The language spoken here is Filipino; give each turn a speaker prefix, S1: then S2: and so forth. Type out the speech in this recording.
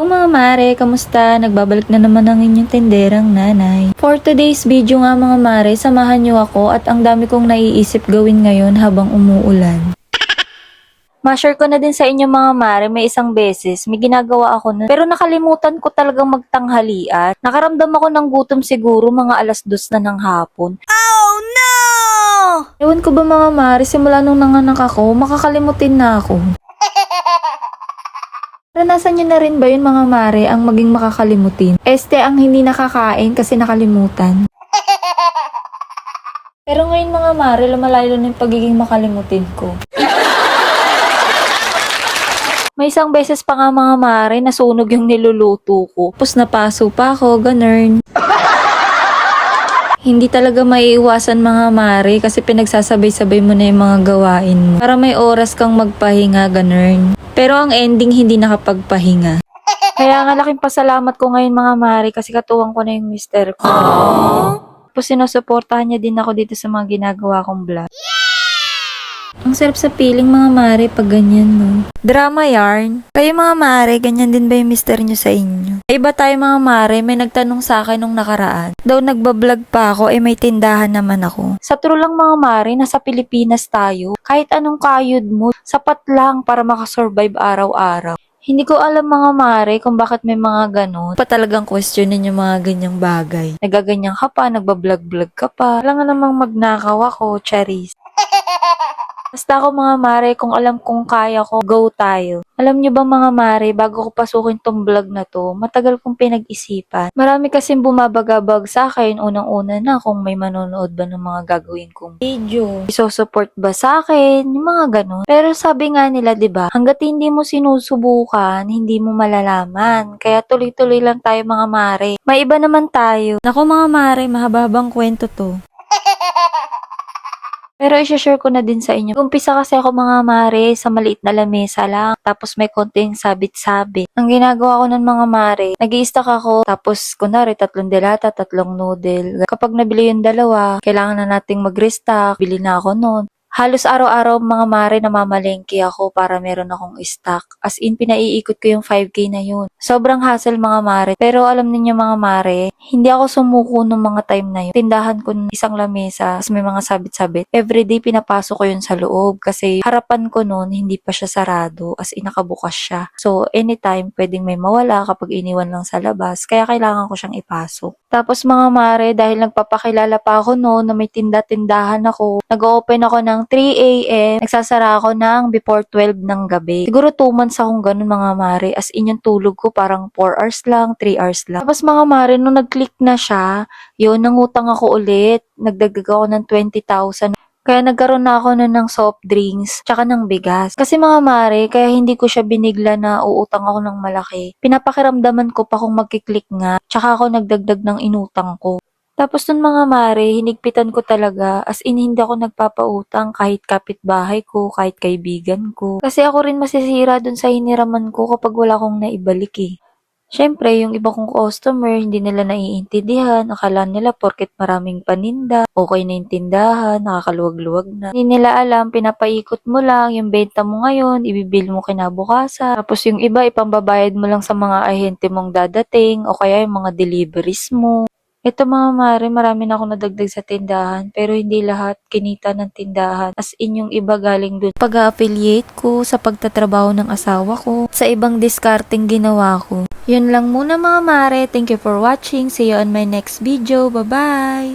S1: Mga mare, kamusta? Nagbabalik na naman ang inyong tenderang nanay. For today's video nga mga mare, samahan niyo ako at ang dami kong naiisip gawin ngayon habang umuulan. Ma-share ko na din sa inyo mga mare, may isang beses, may ginagawa ako nun. Pero nakalimutan ko talagang magtanghalian. Nakaramdam ako ng gutom siguro mga 2:00 na ng hapon. Oh no! Ewan ko ba mga mare, simula nung nanganak ako, makakalimutin na ako. Naranasan nyo na rin ba yun mga mare ang maging makakalimutin? Ang hindi nakakain kasi nakalimutan. Pero ngayon mga mare, lumalayo na yung pagiging makalimutin ko. May isang beses pa nga mga mare, nasunog yung niluluto ko. Tapos napaso pa ako, ganun. Hindi talaga maiiwasan mga mare kasi pinagsasabay-sabay mo na yung mga gawain mo. Para may oras kang magpahinga, ganun. Pero ang ending hindi nakapagpahinga. Kaya nga laking pasalamat ko ngayon mga mare kasi katuwang ko na yung mister ko. Tapos sinusuportahan niya din ako dito sa mga ginagawa kong vlog. Ang sarap sa feeling mga mare pag ganyan, no? Drama yarn. Kayo mga mare, ganyan din ba yung mister nyo sa inyo? Iba tayo mga mare, may nagtanong sa akin nung nakaraan. Daw nagbablog pa ako, may tindahan naman ako. Sa true lang mga mare, nasa Pilipinas tayo. Kahit anong kayod mo, sapat lang para makasurvive araw-araw. Hindi ko alam mga mare kung bakit may mga ganun. Pa talagang questionin yung mga ganyang bagay. Nagaganyan ka pa, nagbablog-blog ka pa. Wala nga namang magnakaw ako, charis. Basta ako mga mare, kung alam kong kaya ko, go tayo. Alam nyo ba mga mare, bago ko pasukin tong vlog na to, matagal kong pinag-isipan. Marami kasing bumabagabag sa akin, unang-una na kung may manonood ba ng mga gagawin kong video. Iso-support ba sa akin, yung mga ganun. Pero sabi nga nila, diba, hanggat hindi mo sinusubukan, hindi mo malalaman. Kaya tuloy-tuloy lang tayo mga mare. May iba naman tayo. Naku mga mare, mahababang kwento to. Pero i-share ko na din sa inyo. Umpisa kasi ako mga mare sa maliit na lamesa lang. Tapos may konting sabit-sabit. Ang ginagawa ko ng mga mare, nag-i-stack ako. Tapos kunwari 3 delata, 3 noodle. Kapag nabili yung dalawa, kailangan na nating mag-restock. Bili na ako noon. Halos araw-araw mga mare namamalengke ako para meron akong stock. As in, pinaiikot ko yung 5K na yun. Sobrang hassle mga mare. Pero alam niyo mga mare, hindi ako sumuko nung mga time na yun. Tindahan ko ng isang lamesa, tas may mga sabit-sabit. Everyday pinapasok ko yun sa loob kasi harapan ko noon hindi pa siya sarado. As in, nakabukas siya. So, anytime pwedeng may mawala kapag iniwan lang sa labas. Kaya kailangan ko siyang ipasok. Tapos mga mare, dahil nagpapakilala pa ako noon na may tinda-tindahan ako, nag-open ako ng 3 a.m. Nagsasara ako ng before 12 ng gabi. Siguro 2 months akong ganun mga mare. As in yung tulog ko parang 4 hours lang, 3 hours lang. Tapos mga mare, nung nag-click na siya, yun, nangutang ako ulit. Nagdagdag ako ng 20,000. Kaya nagkaroon na ako ng soft drinks, tsaka ng bigas. Kasi mga mare, kaya hindi ko siya binigla na uutang ako ng malaki. Pinapakiramdaman ko pa kung magkiklik nga, tsaka ako nagdagdag ng inutang ko. Tapos nun mga mare, hinigpitan ko talaga, as in hindi ako nagpapautang kahit kapitbahay ko, kahit kaibigan ko. Kasi ako rin masisira dun sa hiniraman ko kapag wala akong naibalik eh. Siyempre, yung iba kong customer, hindi nila naiintindihan. Akala nila porket maraming paninda, okay na yung tindahan, nakakaluwag-luwag na. Hindi nila alam, pinapaikot mo lang, yung benta mo ngayon, ibibil mo kinabukasan. Tapos yung iba, ipambabayad mo lang sa mga ahente mong dadating, o kaya yung mga deliveries mo. Ito mga mare, marami na ako nadagdag sa tindahan, pero hindi lahat kinita ng tindahan. As in yung iba galing dun pag-affiliate ko sa pagtatrabaho ng asawa ko, sa ibang discarding ginawa ko. Yun lang muna mga mare, thank you for watching, see you on my next video, bye bye!